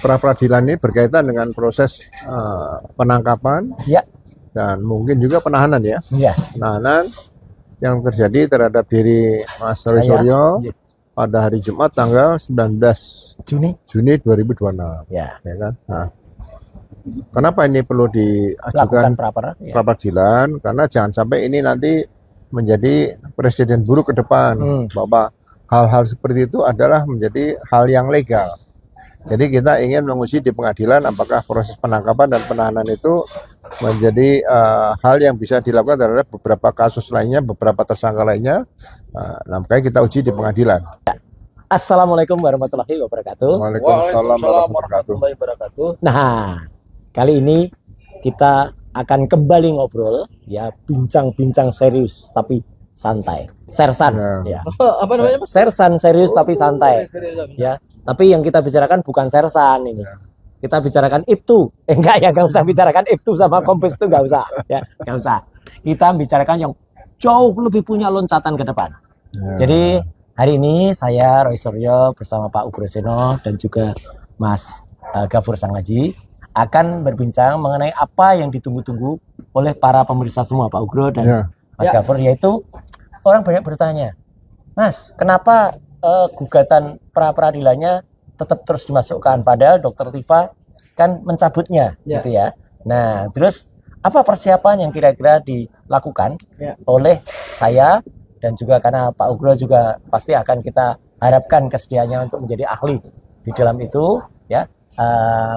pra peradilan ini berkaitan dengan proses penangkapan Ya, dan mungkin juga penahanan ya. ya. Penahanan yang terjadi terhadap diri Mas Roy Saya, Suryo ya. pada hari Jumat tanggal 19 Juni 2026. Ya, Ya kan? Nah, kenapa ini perlu lakukan diajukan pra pra peradilan? Karena jangan sampai ini nanti menjadi presiden buruk ke depan bahwa hal-hal seperti itu adalah menjadi hal yang legal. Jadi kita ingin menguji di pengadilan apakah proses penangkapan dan penahanan itu menjadi hal yang bisa dilakukan terhadap beberapa kasus lainnya, beberapa tersangka lainnya. Nah, makanya kita uji di pengadilan. Assalamualaikum warahmatullahi wabarakatuh. Waalaikumsalam warahmatullahi wabarakatuh. Nah, kali ini kita akan kembali ngobrol, ya, bincang-bincang serius tapi santai. Sersan, ya. Apa namanya, Mas? Sersan serius tapi santai, ya. Tapi yang kita bicarakan bukan sersan ini. Kita bicarakan IPTU. Enggak ya, enggak usah bicarakan IPTU sama Kompes itu, enggak usah, ya, enggak usah. Kita bicarakan yang jauh lebih punya loncatan ke depan. Jadi hari ini saya Roy Suryo bersama Pak Ugro Seno dan juga Mas Gafur Sanghaji akan berbincang mengenai apa yang ditunggu-tunggu oleh para pemirsa semua, Pak Ugro dan Mas Gafur, yaitu orang banyak bertanya, Mas, kenapa gugatan pra peradilannya tetap terus dimasukkan padahal Dokter Tifa kan mencabutnya, gitu ya. Nah, terus apa persiapan yang kira-kira dilakukan oleh saya dan juga karena Pak Ugro juga pasti akan kita harapkan kesediaannya untuk menjadi ahli di dalam itu, ya,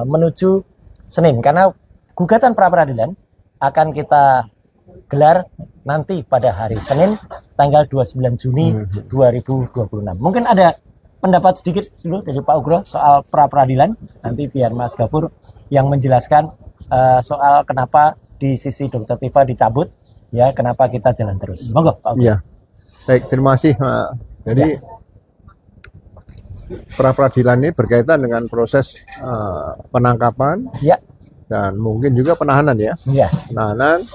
menuju Senin, karena gugatan pra peradilan akan kita gelar nanti pada hari Senin tanggal 29 Juni 2026. Mungkin ada pendapat sedikit dulu dari Pak Ugro soal pra peradilan, nanti biar Mas Gafur yang menjelaskan soal kenapa di sisi Dokter Tifa dicabut, ya, kenapa kita jalan terus. Monggo, Pak Ugro. Ya. Baik, terima kasih. Jadi pra peradilan ini berkaitan dengan proses penangkapan dan mungkin juga penahanan ya. Penahanan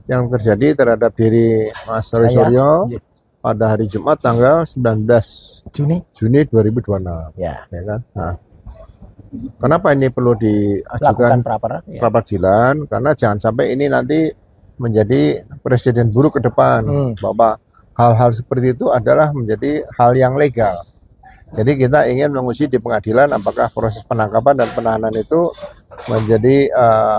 yang terjadi terhadap diri Mas Roy Suryo pada hari Jumat tanggal 19 Juni 2026. Ya kan? Nah, kenapa ini perlu diajukan pra peradilan? Karena jangan sampai ini nanti menjadi presiden buruk ke depan bahwa hal-hal seperti itu adalah menjadi hal yang legal. Jadi kita ingin menguji di pengadilan apakah proses penangkapan dan penahanan itu menjadi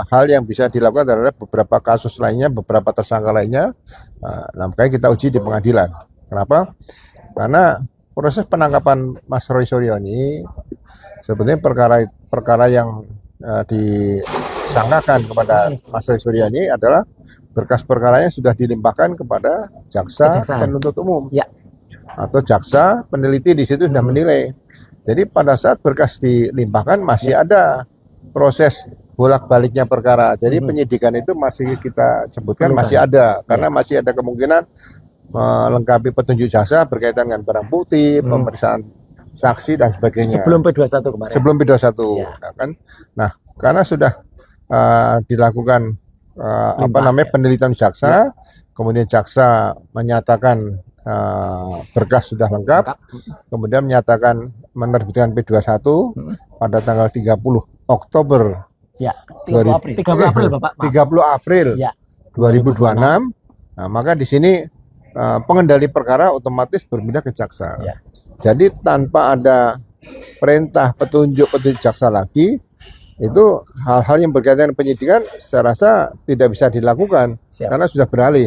hal yang bisa dilakukan terhadap beberapa kasus lainnya, beberapa tersangka lainnya. Nah, makanya kita uji di pengadilan. Kenapa? Karena proses penangkapan Mas Roy Suryo ini sebetulnya perkara yang disangkakan kepada Mas Roy Suryo ini adalah berkas perkaranya sudah dilimpahkan kepada jaksa penuntut umum atau jaksa peneliti di situ sudah menilai. Jadi pada saat berkas dilimpahkan masih ada proses bolak-baliknya perkara. Jadi penyidikan itu masih kita sebutkan masih ada karena masih ada kemungkinan melengkapi petunjuk jaksa berkaitan dengan barang bukti, pemeriksaan saksi dan sebagainya. Sebelum P21 kemarin. Sebelum P21, nah, kan. Nah, karena sudah dilakukan penelitian jaksa, kemudian jaksa menyatakan berkas sudah lengkap, kemudian menyatakan menerbitkan P21 pada tanggal 30 Oktober 30 April 2026. Nah, maka di sini pengendali perkara otomatis berpindah ke jaksa. Jadi tanpa ada perintah petunjuk jaksa lagi, itu hal-hal yang berkaitan dengan penyidikan saya rasa tidak bisa dilakukan karena sudah beralih.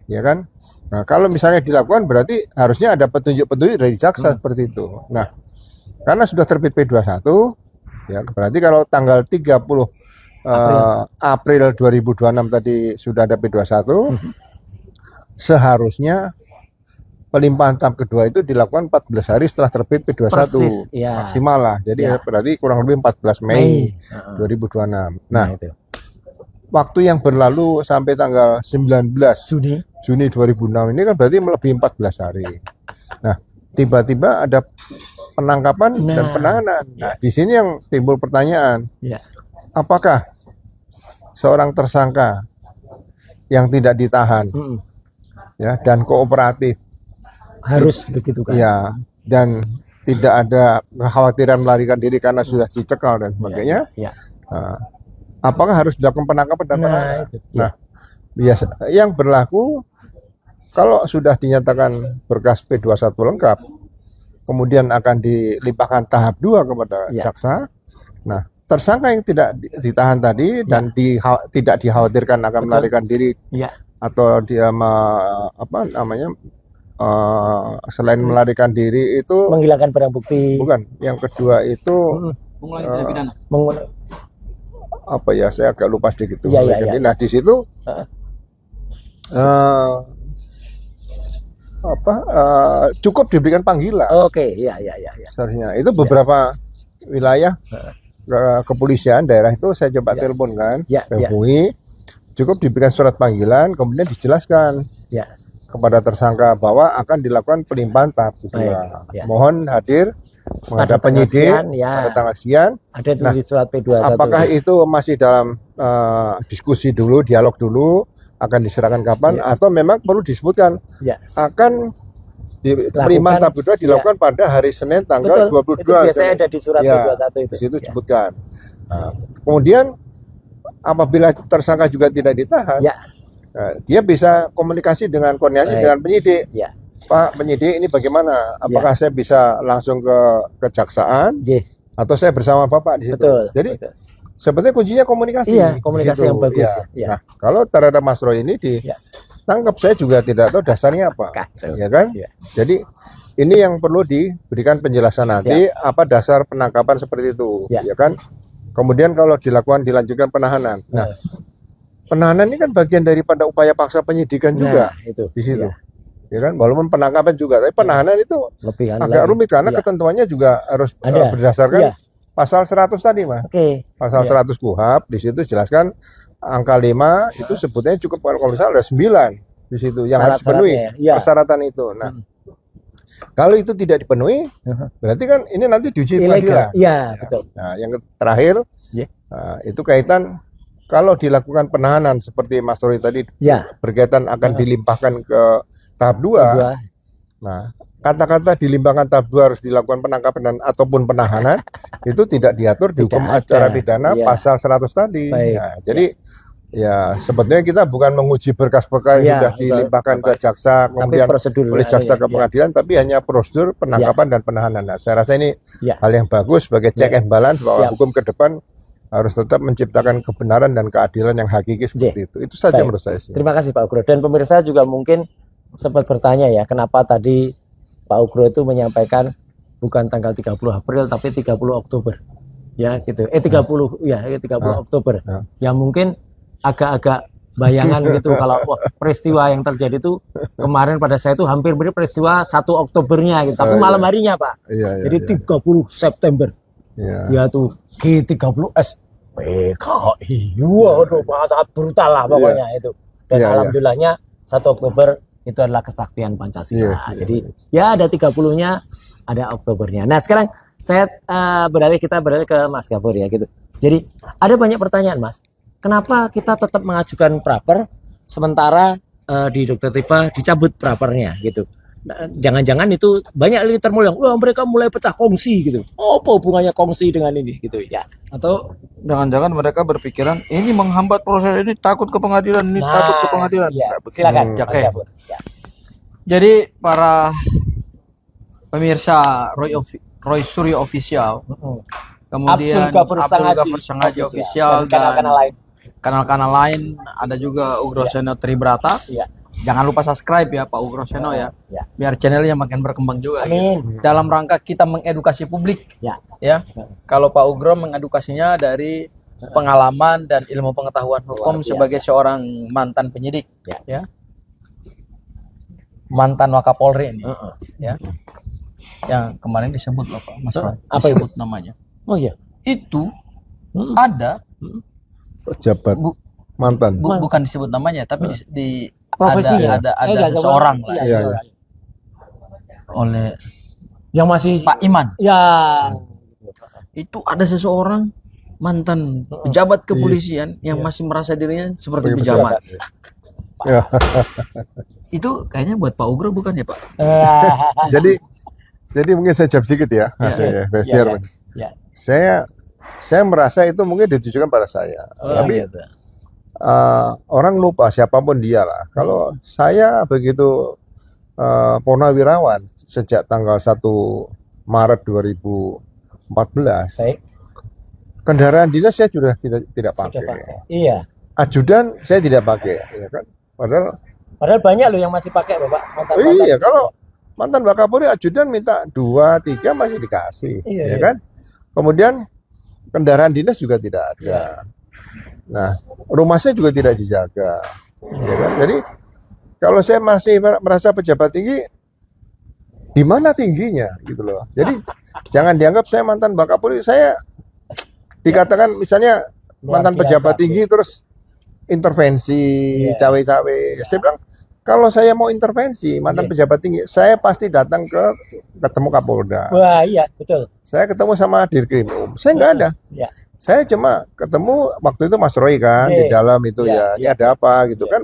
Ya kan? Nah, kalau misalnya dilakukan berarti harusnya ada petunjuk-petunjuk dari jaksa seperti itu. Nah, karena sudah terbit P21, ya berarti kalau tanggal 30 April 2026 tadi sudah ada P21, seharusnya pelimpahan tahap kedua itu dilakukan 14 hari setelah terbit P21 maksimal lah. Jadi berarti kurang lebih 14 Mei 2026. Nah, waktu yang berlalu sampai tanggal 19 Juni 2006 ini kan berarti melebihi 14 hari. Nah, tiba-tiba ada penangkapan dan penahanan. Nah, di sini yang timbul pertanyaan, apakah seorang tersangka yang tidak ditahan ya dan kooperatif harus begitu kan? Ya, dan tidak ada kekhawatiran melarikan diri karena sudah dicekal dan sebagainya. Ya. Nah, apakah harus dilakukan penangkapan dan penahanan? Nah, itu. Nah, biasa yang berlaku kalau sudah dinyatakan berkas P21 lengkap, kemudian akan dilimpahkan tahap 2 kepada Ya. jaksa. Nah, tersangka yang tidak ditahan tadi dan tidak dikhawatirkan akan Betul. melarikan diri Ya. atau dia selain melarikan diri itu Menghilangkan barang bukti. bukan. Yang kedua itu Mengulangi tindak pidana. apa ya, saya agak lupa sedikit tuh. Iya, iya, iya. Nah, di situ cukup diberikan panggilan. Oke, ya. Seharusnya itu beberapa wilayah kepolisian daerah itu saya coba telepon kan, Ya, saya hubungi, cukup diberikan surat panggilan, kemudian dijelaskan Ya. kepada tersangka bahwa akan dilakukan pelimpahan tahap kedua. Baik, ya. Mohon hadir menghadap Pada tanggal penyidik sekian, ya. pada tanggal sekian. Ada Nah, di surat P21. Apakah itu masih dalam diskusi dulu, dialog dulu, akan diserahkan kapan, atau memang perlu disebutkan Ya. akan pelimpahan tahap kedua dilakukan pada hari Senin tanggal Betul, 22. itu biasanya ada di surat Ya, P21 itu. di situ Ya. disebutkan. Nah, kemudian apabila tersangka juga tidak ditahan, Ya. Dia bisa komunikasi dengan koordinasi Baik. dengan penyidik. Ya. Pak penyidik, ini bagaimana? Apakah saya bisa langsung ke kejaksaan Ye. atau saya bersama Bapak di situ? Betul. Jadi betul. sebetulnya kuncinya komunikasi. Iya, di komunikasi situ. yang bagus. Ya. Ya. Nah, kalau terhadap Mas Roy ini Ya. ditangkap, saya juga tidak tahu dasarnya apa. Kacau. Ya kan? Ya. Jadi ini yang perlu diberikan penjelasan nanti, apa dasar penangkapan seperti itu, Ya. ya kan? Kemudian kalau dilanjutkan penahanan. Nah, penahanan ini kan bagian daripada upaya paksa penyidikan juga itu di situ. Ya. Ya kan, walaupun penangkapan juga, tapi penahanan itu Lebih agak rumit karena Ya. ketentuannya juga harus Ada. berdasarkan Ya. pasal 100 tadi, Mas. Oke. Pasal Ya. 100 KUHP di situ jelaskan angka 5 itu sebutnya cukup, kalau misalnya ada 9 di situ yang harus dipenuhi Syarat-syaratnya, ya. persyaratan itu. Nah, kalau itu tidak dipenuhi, berarti kan ini nanti diuji pengadilan. Ilegal. Iya, betul. Nah, yang terakhir Ya. itu kaitan kalau dilakukan penahanan seperti Mas Roy tadi Ya. berkaitan akan dilimpahkan ke tahap 2. Kedua. Nah, kata-kata dilimpahkan tahap 2 harus dilakukan penangkapan dan ataupun penahanan itu tidak diatur di hukum Tidak acara ada. pidana Iya. pasal 100 tadi. Baik. Nah, jadi ya sebetulnya kita bukan menguji berkas-berkas yang Iya, sudah betul. dilimpahkan ke jaksa Tapi kemudian prosedur oleh jaksa ke ya. pengadilan, tapi hanya prosedur penangkapan dan penahanan. Nah, saya rasa ini Ya. hal yang bagus sebagai check and balance bahwa Siap. hukum ke depan harus tetap menciptakan kebenaran dan keadilan yang hakiki seperti itu. Itu saja Baik. menurut saya sih. Terima kasih Pak Ugro. Dan pemirsa juga mungkin sempat bertanya ya, kenapa tadi Pak Ugro itu menyampaikan bukan tanggal 30 April tapi 30 Oktober. Ya gitu. 30 Oktober. Ya. Ya mungkin agak-agak bayangan gitu kalau wah, peristiwa yang terjadi itu kemarin pada saya itu hampir mirip peristiwa 1 Oktobernya gitu. Tapi malam harinya, Pak. Iya, iya, Jadi iya. 30 September. Iya. Ya tuh G30S PKI. Waduh, sangat brutal lah pokoknya itu. Dan Iya, iya. alhamdulillahnya 1 Oktober itu adalah kesaktian Pancasila. Iya, iya, Jadi ya ada 30-nya, ada Oktobernya. Nah, sekarang saya kita beralih ke Mas Gafur ya gitu. Jadi ada banyak pertanyaan, Mas. Kenapa kita tetap mengajukan praper sementara di Dr. Tifa dicabut prapernya gitu? Nah, jangan-jangan itu banyak litermul yang wah mereka mulai pecah kongsi gitu. Apa hubungannya kongsi dengan ini gitu ya? Atau jangan-jangan mereka berpikiran ini menghambat proses ini, takut ke pengadilan, ini takut ke pengadilan. Ya, Nggak begitu. silakan Ya, Mas oke. Gafur. Ya. Jadi para pemirsa Roy Suryo Official, kemudian Abdul Ghafur Sangaji Official, dan kanal-kanal lain. kanal-kanal lain, ada juga Ugroseno Tribrata. Ya. Jangan lupa subscribe ya Pak Ugroseno ya, Ya. biar channelnya makin berkembang juga. Amin. Dalam rangka kita mengedukasi publik. Ya. Ya, kalau Pak Ugro mengedukasinya dari pengalaman dan ilmu pengetahuan hukum biasa. sebagai seorang mantan penyidik, Ya. mantan Wakapolri ini, Heeh. ya, yang kemarin disebut Bapak Mas Roy, Apa disebut namanya. Oh iya. Itu Hmm. ada, Pejabat bu- mantan. bukan disebut namanya, tapi Profesinya. ada Enggak, seseorang lah iya, Iya, iya. iya. oleh Yang masih Pak Iman. ya Itu ada seseorang mantan pejabat kepolisian yang masih merasa dirinya seperti Sebagai pejabat. Ya. Itu kayaknya buat Pak Ugro bukan ya Pak? Jadi Jadi mungkin saya jawab sedikit ya, Mas, Ya. biar Ya. saya merasa itu mungkin ditujukan pada saya. Tapi gitu. orang lupa siapapun dia lah. Kalau saya begitu purnawirawan sejak tanggal 1 Maret 2014, Baik. kendaraan dinas saya sudah tidak Sudah pakai. pakai. Iya. Ajudan saya tidak pakai, ya kan? Padahal Banyak loh yang masih pakai Bapak. iya, kalau mantan Wakapolri ajudan minta 2, 3 masih dikasih, Iya, ya iya. kan? Kemudian kendaraan dinas juga tidak ada. Nah, rumah saya juga tidak dijaga, ya kan? Jadi kalau saya masih merasa pejabat tinggi, di mana tingginya, gitu loh. Jadi jangan dianggap saya mantan Wakapolri, saya dikatakan misalnya Luar mantan biasa, pejabat tinggi terus intervensi Iya. cawe-cawe. Saya bilang kalau saya mau intervensi mantan Iya. pejabat tinggi, saya pasti datang ketemu Kapolda. Wah, iya, betul. Saya ketemu sama Dirkrim. Saya nggak ada. Ya. Saya cuma ketemu waktu itu Mas Roy kan Iya. di dalam itu Iya, ya. Ini iya. ada apa gitu Iya. kan?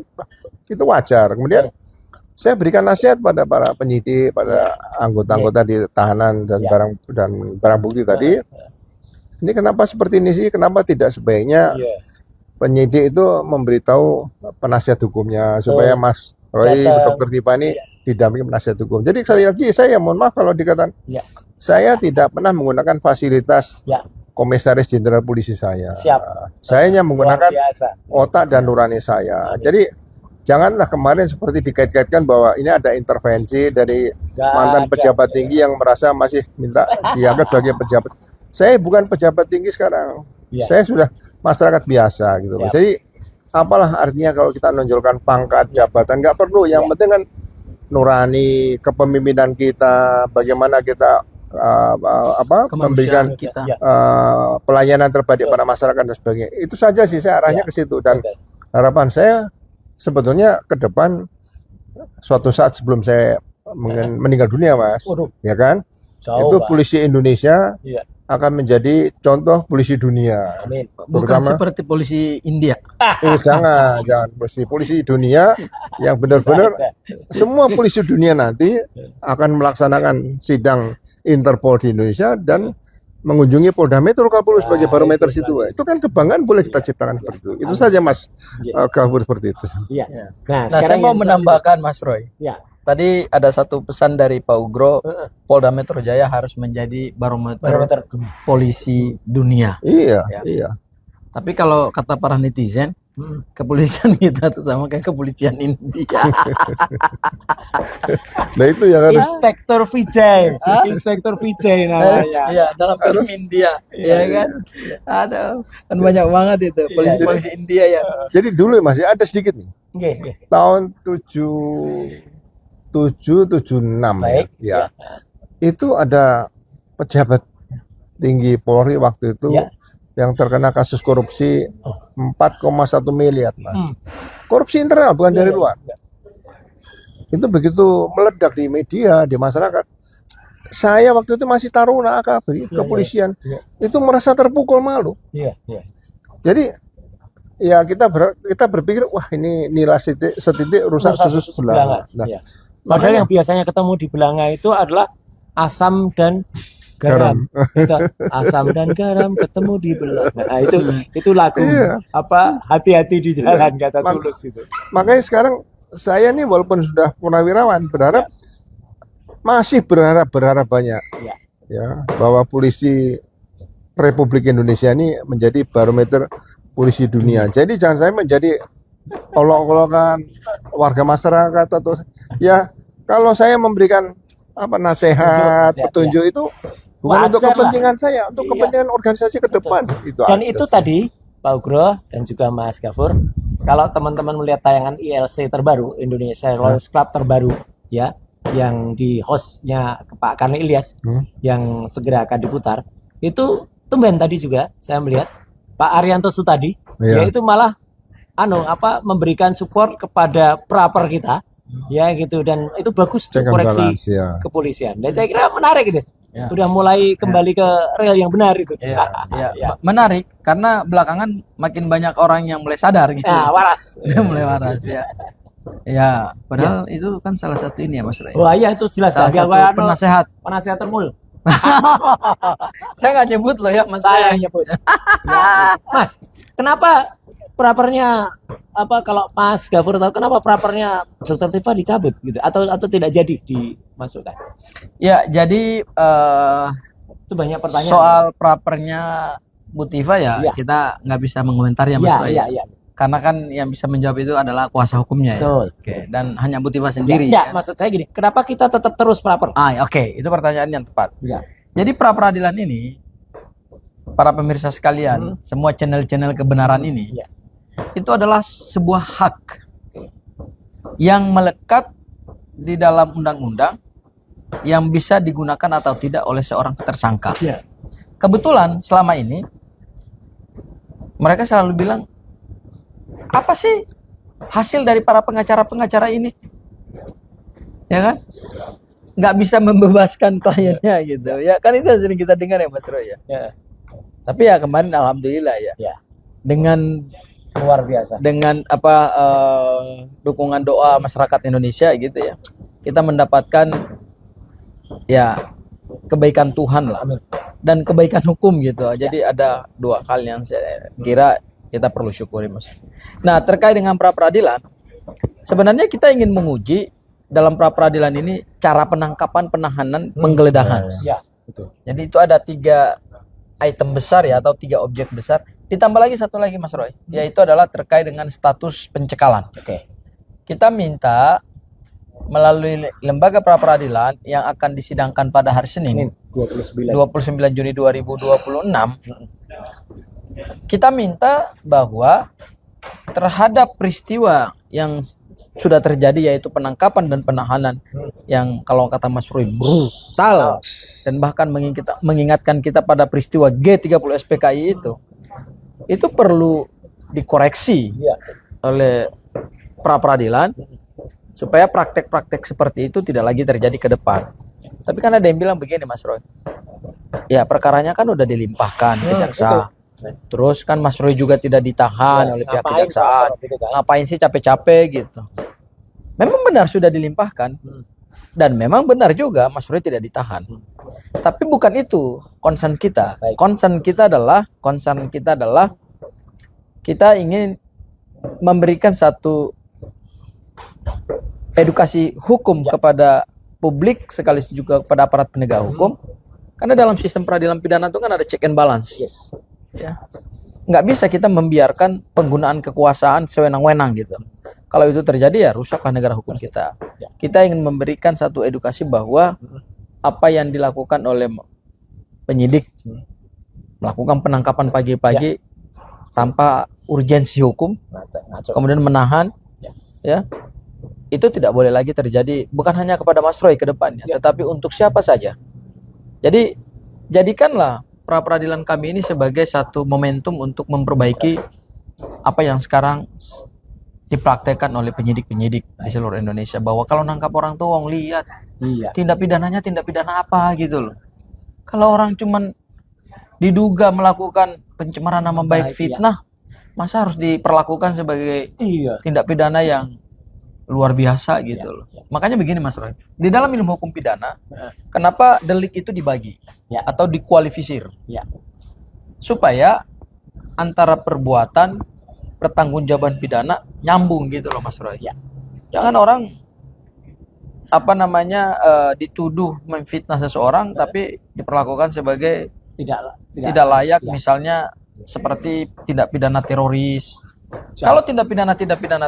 Itu wajar. Kemudian saya berikan nasihat pada para penyidik, pada anggota-anggota di tahanan dan Iya. barang bukti tadi. Ini kenapa seperti ini sih? Kenapa tidak sebaiknya Iya. penyidik itu memberitahu penasihat hukumnya supaya Mas Roy, Datang. Dr. Tiffany Iya. didampingi penasihat hukum. Jadi sekali lagi saya mohon maaf kalau dikatakan Iya. saya tidak pernah menggunakan fasilitas Ya. Komisaris Jenderal Polisi saya. Siap. Saya hanya Luar menggunakan biasa. otak dan nurani saya. Jadi janganlah kemarin seperti dikait-kaitkan bahwa ini ada intervensi dari Nggak mantan ada. pejabat tinggi yang merasa masih minta dianggap sebagai pejabat. Saya bukan pejabat tinggi sekarang. Iya. Saya sudah masyarakat biasa gitu loh. Siap. Jadi apalah artinya kalau kita menonjolkan pangkat jabatan, nggak perlu. Yang Iya. penting kan nurani kepemimpinan kita, bagaimana kita memberikan Kemanusiaan kita. Ya. pelayanan terbaik pada masyarakat dan sebagainya. Itu saja sih saya arahnya Siap. ke situ, dan Oke. harapan saya sebetulnya ke depan suatu saat sebelum saya meninggal dunia, Mas, Waduh, ya kan? jauh, Itu Pak. polisi Indonesia Iya. akan menjadi contoh polisi dunia. Amin. Bukan Terutama- seperti polisi India. Jangan polisi dunia yang benar-benar Saja. semua polisi dunia nanti akan melaksanakan sidang Interpol di Indonesia dan mengunjungi Polda Metro Kapolri sebagai Nah, barometer itu situ. Itu kan kebanggaan boleh kita ciptakan seperti itu. Itu saja, Mas. Iya. Gafur seperti itu. Iya. Ya. Nah, Nah, saya mau yang menambahkan Mas Roy. Ya. Tadi ada satu pesan dari Pak Ugro, Heeh. Polda Metro Jaya harus menjadi barometer Barometer. polisi dunia. Iya, Ya. iya. Tapi kalau kata para netizen, kepolisian kita tuh sama kayak kepolisian India. Nah, itu yang harus Inspektur Vijay. Inspektur Vijay namanya. Iya, dalam film India, ya kan? Ada kan banyak banget itu polisi-polisi India ya. jadi dulu masih ada sedikit nih. Nggih, nggih. Tahun 76 Baik. ya. Itu ada pejabat tinggi Polri waktu itu Ya. yang terkena kasus korupsi 4,1 miliar, Mas. Hmm. Korupsi internal bukan dari Iya, luar. iya. Itu begitu meledak di media, di masyarakat. Saya waktu itu masih taruna AKBRI, kepolisian. iya. Itu merasa terpukul malu. Iya, iya. Jadi ya kita berpikir wah ini nilai setitik rusak susu sebelanga. Nah, Iya. Padahal yang biasanya ketemu di belanga itu adalah asam dan garam. Itu, asam dan garam ketemu di belanga. Nah, itu lagu Iya. apa hati-hati di jalan kata Mak- Tulus itu. makanya sekarang saya nih walaupun sudah purnawirawan berharap masih berharap banyak Ya. ya bahwa polisi Republik Indonesia ini menjadi barometer polisi dunia. Jadi jangan saya menjadi olok-olokan warga masyarakat atau ya kalau saya memberikan nasihat, Nasihat, petunjuk itu bukan Wajar untuk lah. kepentingan saya, untuk Iya. kepentingan organisasi ke depan. Itu Dan aja itu sih. tadi Pak Ugro dan juga Mas Gafur, kalau teman-teman melihat tayangan ILC terbaru, Indonesia Lawyers Club terbaru, ya, yang di hostnya Pak Karni Ilyas, yang segera akan diputar, itu tumben tadi juga saya melihat Pak Arianto Sutadi, Iya. dia itu malah memberikan support kepada praper kita, ya gitu, dan itu bagus Check untuk and koreksi balance, ya. kepolisian. Dan saya kira menarik gitu. Ya. Udah mulai kembali ke real yang benar itu. Ya, ya. Ya. Menarik karena belakangan makin banyak orang yang mulai sadar gitu. Nah, waras. Dia mulai waras ya. Ya, padahal itu kan salah satu ini ya Mas Ray. Wah iya itu jelas. Salah satu penasehat. Penasehat termul. Saya nggak nyebut loh ya Mas Saya Ray. yang nyebut. Ya. Mas, kenapa prapernya apa kalau Mas Gafur tahu kenapa prapernya Dr. Tifa dicabut gitu atau tidak jadi dimasukkan? Ya, jadi Itu banyak pertanyaan. soal prapernya Bu Tifa ya, Iya. kita nggak bisa mengomentari ya Mas Iya, Ray. iya, iya. Karena kan yang bisa menjawab itu adalah kuasa hukumnya ya. Betul. Oke, dan hanya Bu Tifa sendiri. Ya, kan? maksud saya gini, kenapa kita tetap terus praper? Oke, itu pertanyaan yang tepat. Ya. Jadi pra peradilan ini, para pemirsa sekalian, semua channel-channel kebenaran ini, Ya. itu adalah sebuah hak yang melekat di dalam undang-undang yang bisa digunakan atau tidak oleh seorang tersangka. Ya. Kebetulan selama ini mereka selalu bilang, apa sih hasil dari para pengacara-pengacara ini? Ya kan? Nggak bisa membebaskan kliennya gitu. Ya kan itu yang sering kita dengar ya Mas Roy ya. Ya. Tapi ya kemarin alhamdulillah ya. Ya. Dengan Luar biasa. dukungan doa masyarakat Indonesia gitu ya. Kita mendapatkan ya kebaikan Tuhan lah Amin. dan kebaikan hukum gitu. Jadi ada dua hal yang saya kira kita perlu syukuri Mas. Nah, terkait dengan pra peradilan, sebenarnya kita ingin menguji dalam pra peradilan ini cara penangkapan, penahanan, penggeledahan. Ya, betul. Jadi itu ada 3 item besar ya atau 3 objek besar. Ditambah lagi satu lagi Mas Roy, yaitu adalah terkait dengan status pencekalan. Oke. Kita minta melalui lembaga pra peradilan yang akan disidangkan pada hari Senin 29. 29 Juni 2026, kita minta bahwa terhadap peristiwa yang sudah terjadi yaitu penangkapan dan penahanan yang kalau kata Mas Roy brutal dan bahkan mengingatkan kita pada peristiwa G30 SPKI itu perlu dikoreksi Ya. oleh pra peradilan supaya praktek-praktek seperti itu tidak lagi terjadi ke depan. Tapi kan ada yang bilang begini Mas Roy, ya perkaranya kan udah dilimpahkan ke jaksa. Terus kan Mas Roy juga tidak ditahan oleh pihak Ngapain kejaksaan. praper gitu kan? Ngapain sih capek-capek gitu. Memang benar sudah dilimpahkan. Dan memang benar juga Mas Roy tidak ditahan. Tapi bukan itu concern kita. Baik. Concern kita adalah kita ingin memberikan satu edukasi hukum kepada publik sekaligus juga kepada aparat penegak hukum. Karena dalam sistem peradilan pidana itu kan ada check and balance. Yes. Ya. Nggak bisa kita membiarkan penggunaan kekuasaan sewenang-wenang gitu. Kalau itu terjadi ya rusaklah negara hukum kita. Kita ingin memberikan satu edukasi bahwa apa yang dilakukan oleh penyidik melakukan penangkapan pagi-pagi tanpa urgensi hukum, Ngaco. kemudian menahan, ya itu tidak boleh lagi terjadi bukan hanya kepada Mas Roy ke depannya, tetapi untuk siapa saja. Jadi jadikanlah pra peradilan kami ini sebagai satu momentum untuk memperbaiki apa yang sekarang dipraktekkan oleh penyidik-penyidik di seluruh Indonesia, bahwa kalau nangkap orang tuh wong lihat Iya. tindak pidananya tindak pidana apa gitu loh. Kalau orang cuman diduga melakukan pencemaran nama baik, fitnah, masa harus diperlakukan sebagai Iya. tindak pidana yang luar biasa gitu loh. Makanya begini Mas Roy, di dalam ilmu hukum pidana, kenapa delik itu dibagi atau dikualifisir? Ya. Supaya antara perbuatan pertanggungjawaban pidana nyambung gitu loh Mas Roy. Jangan orang dituduh memfitnah seseorang tapi diperlakukan sebagai tidak layak, misalnya seperti tindak pidana teroris. Kalau tindak pidana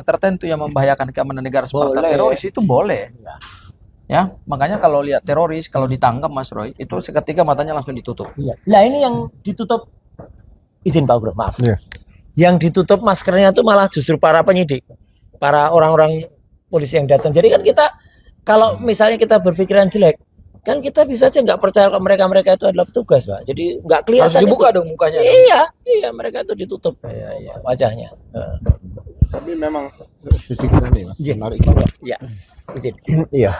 tertentu yang membahayakan keamanan negara seperti teroris itu boleh. Ya, makanya kalau lihat teroris kalau ditangkap Mas Roy itu seketika matanya langsung ditutup. Lah ini yang ditutup, izin Pak Bro, maaf. Iya. Yang ditutup maskernya itu malah justru para penyidik, para orang-orang polisi yang datang. Jadi kan kita kalau misalnya kita berpikiran jelek, kan kita bisa aja nggak percaya kalau mereka itu adalah petugas, Pak. Jadi nggak kelihatan. Harus dibuka itu. dong mukanya. Iya, mereka itu ditutup wajahnya. Tapi memang sisi kita nih Mas, menarik. Iya, izin. Iya.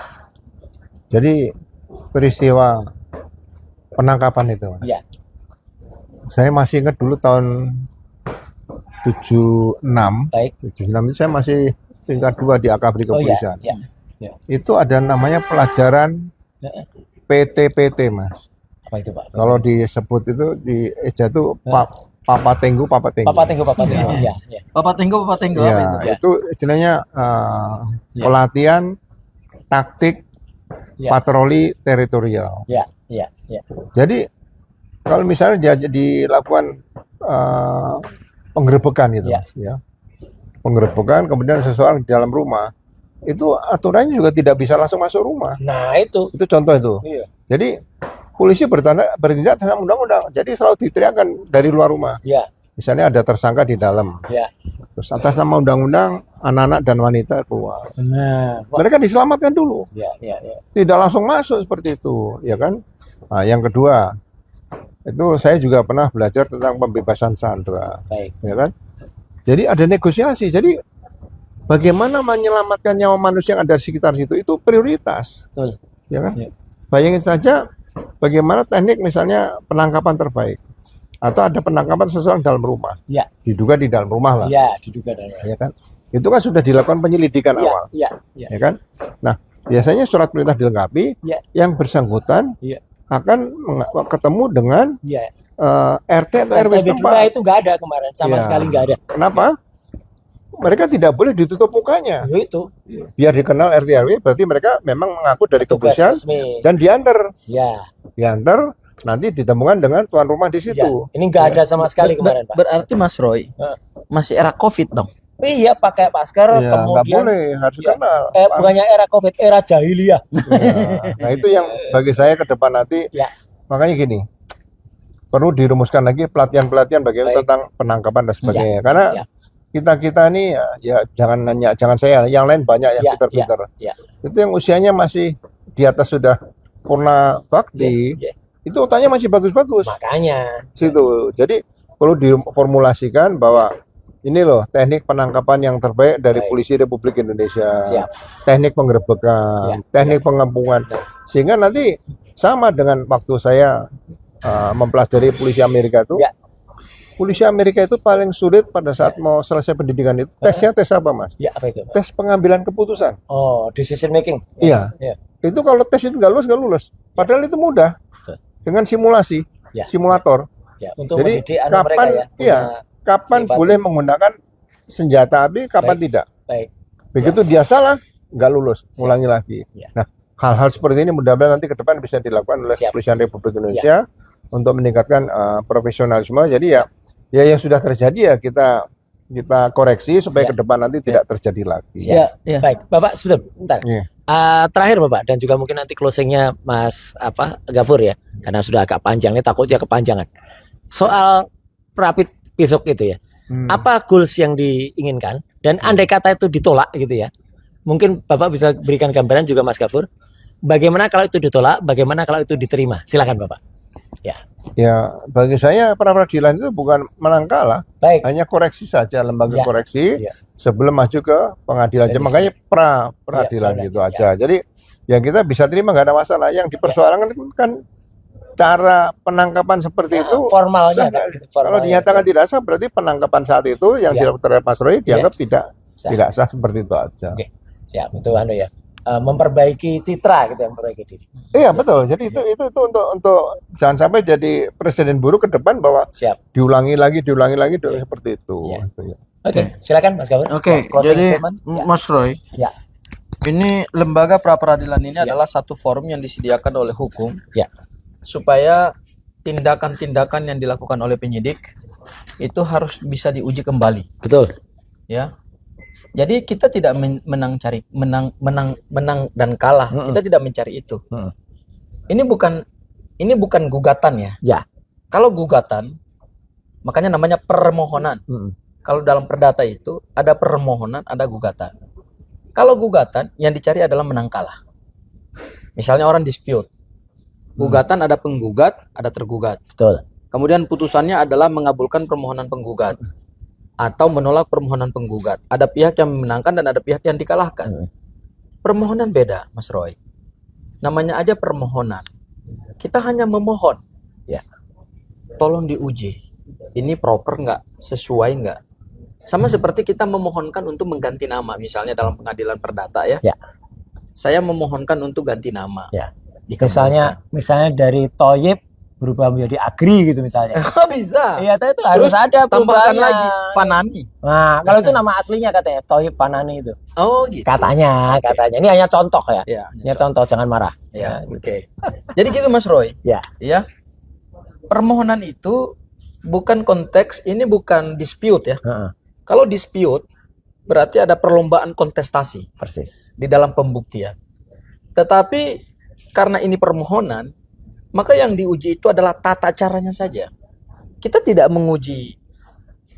Jadi peristiwa penangkapan itu Mas. Iya. Saya masih ingat dulu tahun 76. Baik. 76 itu saya masih tingkat 2 di Akabri Oh iya, Kepolisian. iya. Ya. Itu ada namanya pelajaran PT-PT, Mas. Apa itu, Pak? Kalau disebut itu di Eja itu Papa Tenggu. Papa Tenggo. Iya, iya. Bapak Tenggo apa itu? Ya, itu istilahnya pelatihan taktik Ya. patroli teritorial. Iya, iya, iya. Jadi kalau misalnya dia dilakukan penggerebekan gitu, Ya. Mas, ya. Penggerebekan kemudian seseorang di dalam rumah, itu aturannya juga tidak bisa langsung masuk rumah. Nah, itu. Itu contoh itu. Iya. Jadi polisi bertindak atas nama undang-undang. Jadi selalu diteriakkan dari luar rumah. Iya, Misalnya ada tersangka di dalam. iya. Terus atas nama undang-undang anak-anak dan wanita keluar. Nah, Mereka diselamatkan dulu. iya, iya, iya. Tidak langsung masuk seperti itu, ya kan? Nah, yang kedua, itu saya juga pernah belajar tentang pembebasan sandera, Baik. ya kan? Jadi ada negosiasi. Jadi bagaimana menyelamatkan nyawa manusia yang ada di sekitar situ itu prioritas, Betul. ya kan? Ya. Bayangin saja bagaimana teknik misalnya penangkapan terbaik atau ada penangkapan seseorang dalam rumah, Iya, diduga di dalam rumah lah, iya, diduga dan ya kan? Itu kan sudah dilakukan penyelidikan Iya, awal, iya, iya. ya kan? Nah, biasanya surat perintah dilengkapi, Iya. yang bersangkutan Iya. akan ketemu dengan Iya. RT atau RW RTB 2 setempat. itu nggak ada kemarin, sama Iya. sekali nggak ada. Kenapa? Mereka tidak boleh ditutup mukanya. Ya, itu Biar dikenal RT RW, berarti mereka memang mengaku dari tugas kepolisian resmi. dan diantar. Ya, Diantar, nanti ditemukan dengan tuan rumah di ya. situ. Ini nggak ada sama sekali kemarin, Pak. Berarti Mas Roy Hah. masih era COVID dong. Iya, pakai masker, Ya, nggak kemudian boleh, harus Iya. dikenal. bukannya era COVID, era jahiliyah. Nah, itu yang bagi saya ke depan nanti. Ya. Makanya gini, perlu dirumuskan lagi pelatihan-pelatihan bagaimana Baik. tentang penangkapan dan sebagainya. Karena Ya. kita ini ya jangan saya, yang lain banyak yang Ya, pintar-pintar. ya. Itu yang usianya masih di atas sudah purna bakti, Ya. itu otaknya masih bagus-bagus. Makanya Situ. Jadi perlu diformulasikan bahwa ini loh teknik penangkapan yang terbaik dari Baik. Polisi Republik Indonesia. siap. Teknik penggerebekan, Ya, teknik pengepungan. Ya. Sehingga nanti sama dengan waktu saya mempelajari polisi Amerika itu. Ya. Polisi Amerika itu paling sulit pada saat mau selesai pendidikan itu. Tesnya tes apa, Mas? Ya, apa itu, Pak? Tes pengambilan keputusan. Oh, decision making. Iya. Iya. Itu kalau tes itu nggak lulus. Padahal itu mudah. Betul. Dengan simulasi, Ya. simulator. Ya, untuk Jadi, mendidik anak kapan- mereka ya. iya. punya Kapan sifat boleh itu. menggunakan senjata api, kapan tidak. Baik. Begitu dia salah, nggak lulus, ngulangi lagi. Ya. Nah, hal-hal seperti ini mudah-mudahan nanti ke depan bisa dilakukan oleh Siap. Kepolisian Republik Indonesia untuk meningkatkan profesionalisme. Jadi ya yang sudah terjadi ya kita koreksi supaya Ya. ke depan nanti tidak terjadi lagi. Siap. Ya, ya. Baik, Bapak sebentar. Iya. Terakhir Bapak, dan juga mungkin nanti closingnya Mas Gafur ya, karena sudah agak panjang nih, takutnya kepanjangan. Soal Rapid besok itu ya, apa goals yang diinginkan, dan andai kata itu ditolak gitu ya, mungkin Bapak bisa berikan gambaran juga Mas Gafur, bagaimana kalau itu ditolak, bagaimana kalau itu diterima. Silakan Bapak. Ya, bagi saya pra peradilan itu bukan menang kalah, Baik. hanya koreksi saja, lembaga Ya. koreksi Ya. sebelum maju ke pengadilan. Jadi, Makanya pra peradilan Ya, gitu ya. aja. Jadi yang kita bisa terima nggak ada masalah. Yang dipersoalkan kan cara penangkapan seperti itu. Formalnya sah nggak? kan? Kalau dinyatakan tidak sah, berarti penangkapan saat itu yang Ya. dilakukan oleh Mas Roy dianggap Sah. tidak sah seperti itu aja. Oke. Siap, itu ya. Memperbaiki citra gitu, memperbaiki diri. Iya betul. Jadi itu untuk jangan sampai jadi presiden buruk ke depan bahwa Siap. diulangi lagi seperti itu. Ya. Gitu ya. Oke, silakan Mas Gafur. Oke, Closing jadi statement. Ya. Mas Roy, Ya. ini lembaga pra peradilan ini Ya. adalah satu forum yang disediakan oleh hukum Ya. supaya tindakan-tindakan yang dilakukan oleh penyidik itu harus bisa diuji kembali, Betul. ya. Jadi kita tidak menang dan kalah. Kita tidak mencari itu. Ini bukan gugatan ya. Ya. Kalau gugatan, makanya namanya permohonan. Kalau dalam perdata itu ada permohonan, ada gugatan. Kalau gugatan yang dicari adalah menang kalah. Misalnya orang dispute. Gugatan ada penggugat, ada tergugat. Betul. Kemudian putusannya adalah mengabulkan permohonan penggugat atau menolak permohonan penggugat. Ada pihak yang memenangkan dan ada pihak yang dikalahkan. Permohonan beda, Mas Roy. Namanya aja permohonan. Kita hanya memohon. Ya. Tolong diuji. Ini proper nggak? Sesuai nggak? Sama seperti kita memohonkan untuk mengganti nama, misalnya dalam pengadilan perdata ya. Ya. Saya memohonkan untuk ganti nama. Ya. Dikabulkan. Misalnya dari Thoyib berubah menjadi Agri gitu misalnya. Bisa. Iya, itu harus Terus ada tambahkan perubahannya. lagi Fanani. Nah, kalau itu nama aslinya katanya Thoyib Fanani itu. Oh gitu. Katanya. Ini hanya contoh ya. Ya, Ini contoh, jangan marah. ya, gitu. oke. Jadi gitu Mas Roy. Ya. Ya. Permohonan itu bukan konteks, ini bukan dispute ya. Heeh, Kalau dispute berarti ada perlombaan kontestasi persis. di dalam pembuktian. Tetapi karena ini permohonan, maka yang diuji itu adalah tata caranya saja. Kita tidak menguji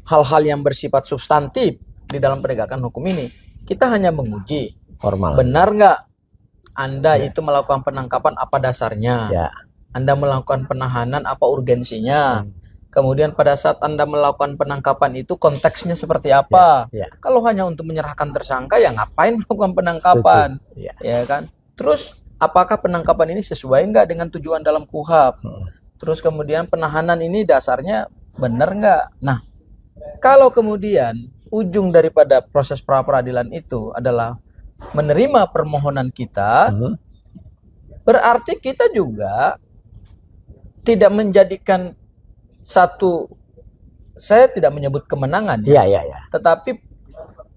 hal-hal yang bersifat substantif di dalam penegakan hukum ini. Kita hanya menguji Formal. benar nggak Anda itu melakukan penangkapan, apa dasarnya. Ya. Anda melakukan penahanan, apa urgensinya. Kemudian pada saat Anda melakukan penangkapan itu konteksnya seperti apa. Ya. Kalau hanya untuk menyerahkan tersangka, ya ngapain melakukan penangkapan. Ya. Ya kan. Terus apakah penangkapan ini sesuai nggak dengan tujuan dalam KUHP? Terus kemudian penahanan ini dasarnya benar nggak? Nah, kalau kemudian ujung daripada proses pra peradilan itu adalah menerima permohonan kita, berarti kita juga tidak menjadikan satu, saya tidak menyebut kemenangan ya, Iya. tetapi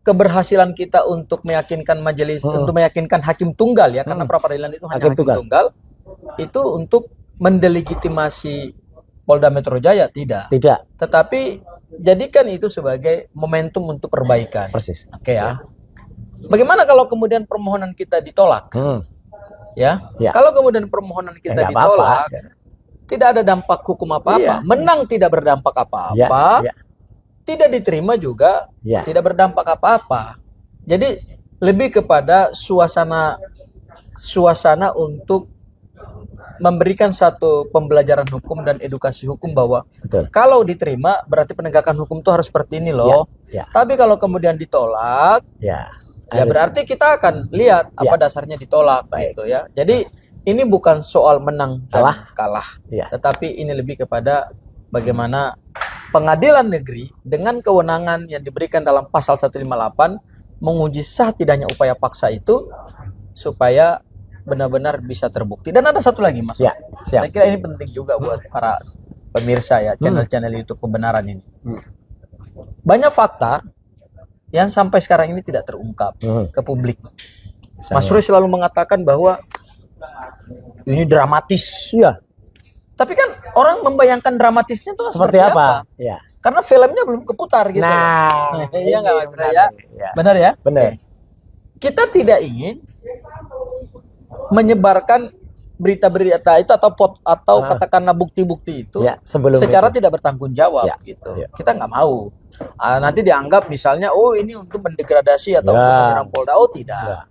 keberhasilan kita untuk meyakinkan majelis, untuk meyakinkan hakim tunggal ya, karena pra peradilan itu hanya Hakim hakim tunggal, itu untuk mendelegitimasi Polda Metro Jaya tidak. Tetapi jadikan itu sebagai momentum untuk perbaikan. Persis. Oke ya. Bagaimana kalau kemudian permohonan kita ditolak? Ya. Ya. Kalau kemudian permohonan kita Ya, nggak apa-apa. ditolak, tidak ada dampak hukum apa-apa. Iya. Menang tidak berdampak apa-apa. Ya. Tidak diterima juga Ya. tidak berdampak apa-apa. Jadi lebih kepada suasana untuk memberikan satu pembelajaran hukum dan edukasi hukum bahwa Betul. kalau diterima berarti penegakan hukum itu harus seperti ini loh. Ya. Tapi kalau kemudian ditolak, Ya. ya berarti kita akan lihat apa dasarnya ditolak gitu ya. Jadi ini bukan soal menang dan kalah. Ya. Tetapi ini lebih kepada bagaimana pengadilan negeri dengan kewenangan yang diberikan dalam pasal 158 menguji sah tidaknya upaya paksa itu supaya benar-benar bisa terbukti. Dan ada satu lagi Mas. Ya, siap. Saya kira ini penting juga buat para pemirsa ya, channel-channel YouTube kebenaran ini. Banyak fakta yang sampai sekarang ini tidak terungkap ke publik. Mas Roy selalu mengatakan bahwa ini dramatis. Iya. Tapi kan orang membayangkan dramatisnya itu Seperti apa? Ya. Karena filmnya belum keputar gitu. Nah, iya nggak Mas Roy ya? Ya. Benar ya? Benar. Oke. Kita tidak ingin menyebarkan berita-berita itu atau katakanlah bukti-bukti itu sebelum secara tidak bertanggung jawab gitu. Ya. Kita nggak mau. Nanti dianggap misalnya ini untuk mendegradasi atau untuk menyerang Polda. Oh tidak.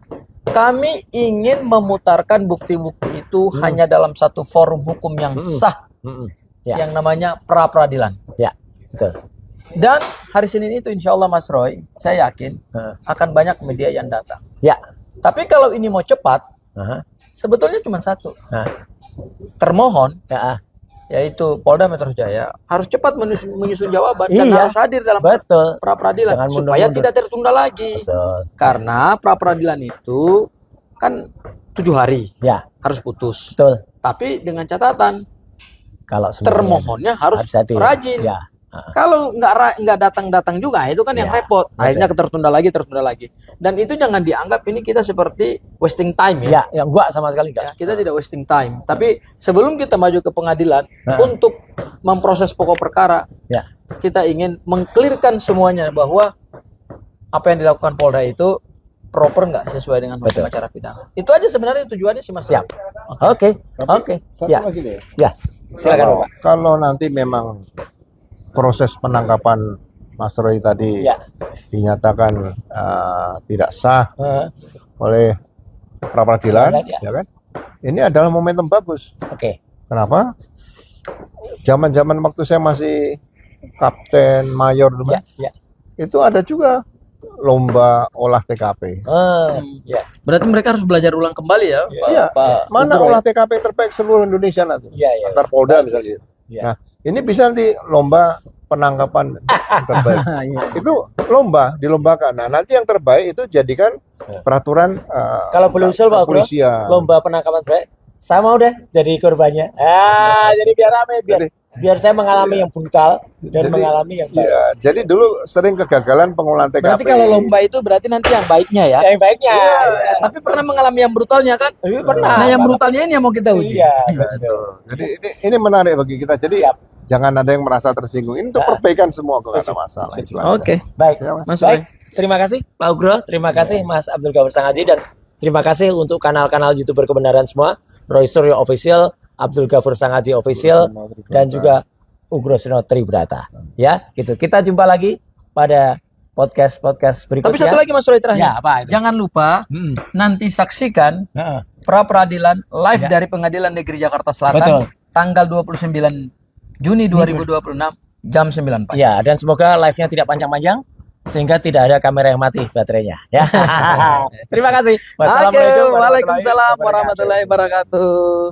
Kami ingin memutarkan bukti-bukti itu hanya dalam satu forum hukum yang sah, yang namanya pra peradilan. Ya, betul. Dan hari Senin itu insya Allah Mas Roy, saya yakin akan banyak media yang datang. Ya. Tapi kalau ini mau cepat, sebetulnya cuma satu. Termohon, yaitu Polda Metro Jaya, harus cepat menyusun jawaban dan harus hadir dalam pra peradilan supaya tidak tertunda lagi. Betul. Karena pra peradilan itu kan 7 hari harus putus. Betul. Tapi dengan catatan kalau termohonnya harus rajin. Ya. Kalau nggak datang juga itu kan yang repot. Akhirnya tertunda lagi. Dan itu jangan dianggap ini kita seperti wasting time ya. Ya, enggak sama sekali enggak. Ya, kita tidak wasting time. Tapi sebelum kita maju ke pengadilan untuk memproses pokok perkara, kita ingin mengklirkan semuanya bahwa apa yang dilakukan Polda itu proper nggak sesuai dengan hukum acara pidana. Itu aja sebenarnya tujuannya sih Mas. Siap. Oke. Satu lagi deh. Ya. Silakan Pak. Kalau nanti memang proses penangkapan Mas Roy tadi dinyatakan tidak sah oleh pra peradilan, ya kan? Ini adalah momentum bagus. Oke. Kenapa? Zaman-zaman waktu saya masih kapten mayor dulu, itu ada juga lomba olah TKP. Berarti mereka harus belajar ulang kembali ya, Pak. Mana olah TKP terbaik seluruh Indonesia nanti? Antar Polda misalnya. Nah, Ini bisa nanti lomba penangkapan yang terbaik. Iya. Itu lomba, dilombakan. Nah, nanti yang terbaik itu jadikan peraturan Kalau boleh usul Pak Bro, kepolisian. lomba penangkapan baik, saya mau deh jadi korbannya. Jadi biar rame, biar saya mengalami yang brutal dan Jadi, mengalami yang baik. Iya, jadi dulu sering kegagalan pengolahan TKP. Berarti kalau lomba itu berarti nanti yang baiknya ya. Yang baiknya. Tapi pernah mengalami yang brutalnya kan? Pernah. Nah, yang brutalnya ini yang mau kita uji. Iya. Jadi ini menarik bagi kita. Jadi Siap. jangan ada yang merasa tersinggung. Ini untuk perbaikan semua kok, nggak ada masalah. Itu aja. Oke. Baik. Ya, Mas. Masuk. Baik. Terima kasih Pak Ugro, terima kasih Mas Abdul Ghafur Sangaji, dan terima kasih untuk kanal-kanal YouTuber kebenaran semua, Roy Suryo Official, Abdul Ghafur Sangaji Official, dan juga Ugro Seno Tribrata. Ya, gitu. Kita jumpa lagi pada podcast berikutnya. Tapi satu lagi Mas Roy terakhir. Ya, apa itu? Jangan lupa nanti saksikan Heeh. pra peradilan live Ya. dari Pengadilan Negeri Jakarta Selatan Betul. tanggal 29 Juni 2026 jam 9 pagi. Ya, dan semoga live-nya tidak panjang-panjang sehingga tidak ada kamera yang mati baterainya. Ya. Terima kasih. Oke, Wassalamualaikum Waalaikumsalam warahmatullahi wabarakatuh.